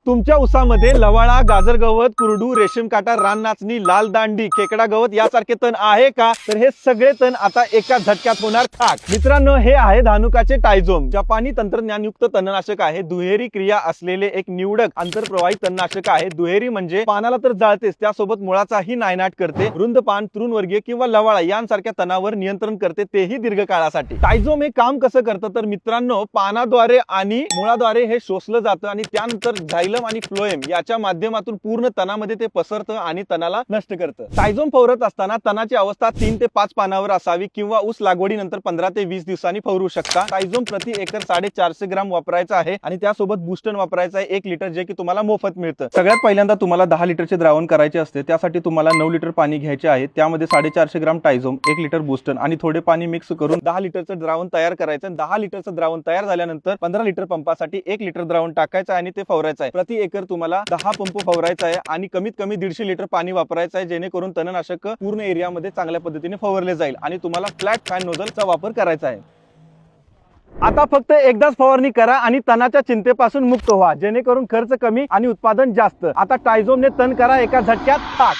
तुमच्या उसामध्ये लवाळा, गाजर गवत, कुरडू, रेशीम काटा, रान नाचणी, लाल दांडी, खेकडा गवत यासारखे तण आहे का? तर हे सगळे तण आता एका झटक्यात होणार ठाक. मित्रांनो, हे आहे धानुकाचे टायझोम. जपानी तंत्रज्ञानयुक्त तणनाशक आहे. दुहेरी क्रिया असलेले एक निवडक आंतरप्रवाही तणनाशक आहे. दुहेरी म्हणजे पानाला तर जाळतेच, त्यासोबत मुळाचाही नायनाट करते. रुंद पान, तृणवर्गीय किंवा लवाळा यांसारख्या तणावर नियंत्रण करते, तेही दीर्घकाळासाठी. टायझोम हे काम कसं करतं तर मित्रांनो, पानाद्वारे आणि मुळाद्वारे हे शोषलं जातं आणि त्यानंतर झायलम आणि फ्लोएम याच्या माध्यमातून पूर्ण तणामध्ये ते पसरतं आणि तणाला नष्ट करतं. टायझोम फवारत असताना तणाची अवस्था 3 ते 5 पानावर असावी किंवा ऊस लागवडीनंतर 15 ते 20 दिवसांनी फवारू शकता. टायझोम प्रति एकर 450 ग्राम वापरायचा आहे आणि त्यासोबत बुस्टन वापरायचं आहे 1 लिटर, जे की तुम्हाला मोफत मिळतं. सगळ्यात पहिल्यांदा तुम्हाला 10 लिटरचे द्रावण करायचे असते. त्यासाठी तुम्हाला 9 लिटर पाणी घ्यायचे आहे. त्यामध्ये 450 ग्राम टायझोम, 1 लिटर बुस्टन आणि थोडे पाणी मिक्स करून 10 लिटरचं द्रावण तयार करायचं. 10 लिटरचं द्रावण तयार झाल्यानंतर 15 लिटर पंपासाठी 1 लिटर द्रावण टाकायचं आणि ते फवारायचं आहे. प्रति एकर तुम्हाला 10 पंप फवारायचा आहे आणि कमीत कमी 150 लिटर पाणी वापरायचं आहे, जेणेकरून तणनाशक पूर्ण एरियामध्ये चांगल्या पद्धतीने फवारले जाईल आणि तुम्हाला फ्लॅट फॅन नोझलचा वापर करायचा आहे. आता फक्त एकदाच फवारणी करा आणि तणाच्या चिंतेपासून मुक्त व्हा, जेणेकरून खर्च कमी आणि उत्पादन जास्त. आता टायझोमने तण करा एका झटक्यात ठाक.